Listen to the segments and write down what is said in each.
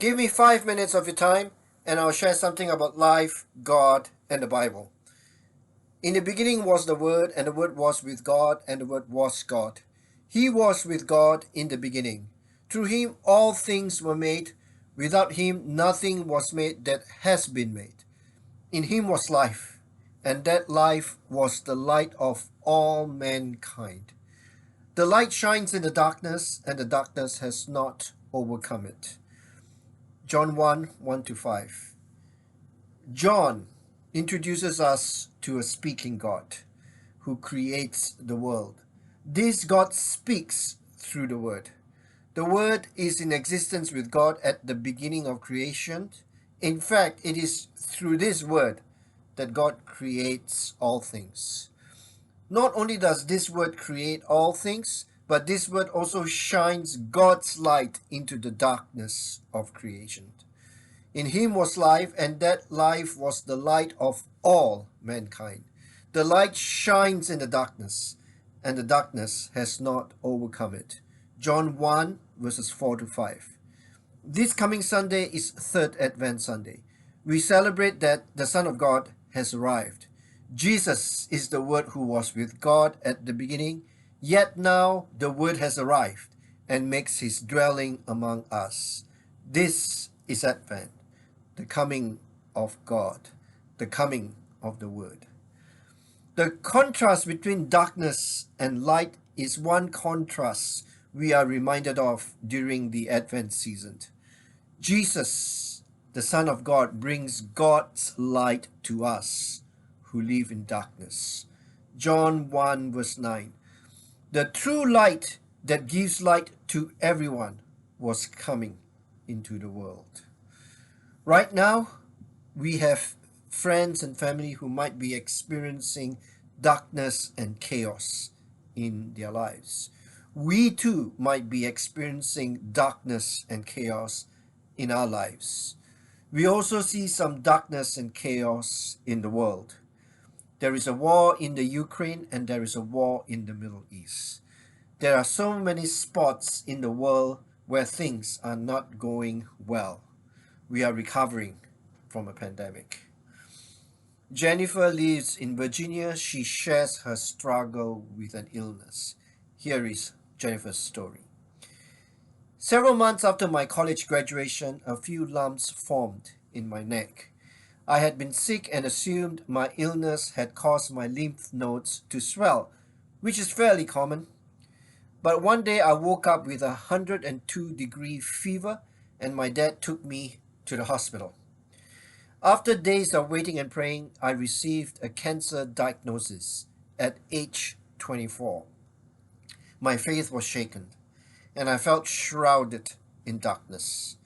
Give me 5 minutes of your time, and I'll share something about life, God, and the Bible. In the beginning was the Word, and the Word was with God, and the Word was God. He was with God in the beginning. Through him all things were made. Without him nothing was made that has been made. In him was life, and that life was the light of all mankind. The light shines in the darkness, and the darkness has not overcome it. John 1 1 to 5. John introduces us to a speaking God who creates the world. This God speaks through the Word. The Word is in existence with God at the beginning of creation. In fact, it is through this Word that God creates all things. Not only does this Word create all things, but this Word also shines God's light into the darkness of creation. In him was life, and that life was the light of all mankind. The light shines in the darkness, and the darkness has not overcome it. John 1, verses 4 to 5. This coming Sunday is Third Advent Sunday. We celebrate that the Son of God has arrived. Jesus is the Word who was with God at the beginning, yet now the Word has arrived and makes his dwelling among us. This is Advent, the coming of God, the coming of the Word. The contrast between darkness and light is one contrast we are reminded of during the Advent season. Jesus, the Son of God, brings God's light to us who live in darkness. John 1 verse 9. The true light that gives light to everyone was coming into the world. Right now, we have friends and family who might be experiencing darkness and chaos in their lives. We too might be experiencing darkness and chaos in our lives. We also see some darkness and chaos in the world. There is a war in the Ukraine, and there is a war in the Middle East. There are so many spots in the world where things are not going well. We are recovering from a pandemic. Jennifer lives in Virginia. She shares her struggle with an illness. Here is Jennifer's story. Several months after my college graduation, a few lumps formed in my neck. I had been sick and assumed my illness had caused my lymph nodes to swell, which is fairly common. But one day I woke up with 102-degree fever, and my dad took me to the hospital. After days of waiting and praying, I received a cancer diagnosis at age 24. My faith was shaken, and I felt shrouded in darkness.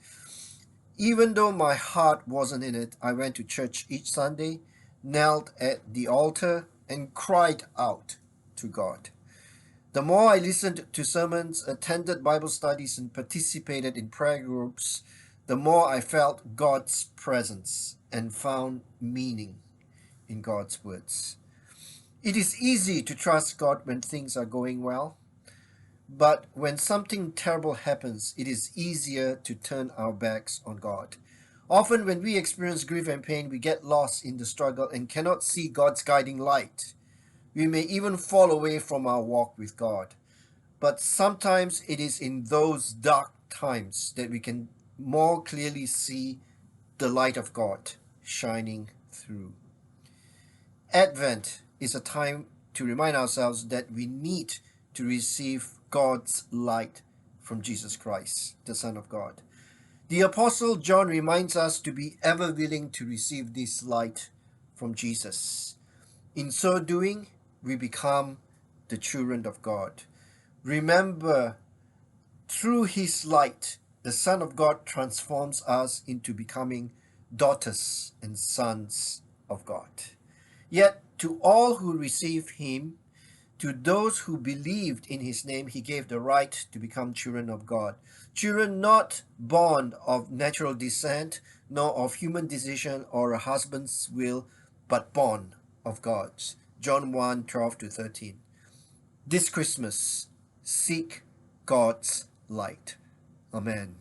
Even though my heart wasn't in it, I went to church each Sunday, knelt at the altar, and cried out to God. The more I listened to sermons, attended Bible studies, and participated in prayer groups, the more I felt God's presence and found meaning in God's words. It is easy to trust God when things are going well, but when something terrible happens, it is easier to turn our backs on God. Often when we experience grief and pain, we get lost in the struggle and cannot see God's guiding light. We may even fall away from our walk with God. But sometimes it is in those dark times that we can more clearly see the light of God shining through. Advent is a time to remind ourselves that we need to receive God's light from Jesus Christ, the Son of God. The Apostle John reminds us to be ever willing to receive this light from Jesus. In so doing, we become the children of God. Remember, through his light, the Son of God transforms us into becoming daughters and sons of God. Yet to all who receive him, to those who believed in his name, he gave the right to become children of God. Children not born of natural descent, nor of human decision or a husband's will, but born of God's. John 1 12 to 13. This Christmas, seek God's light. Amen.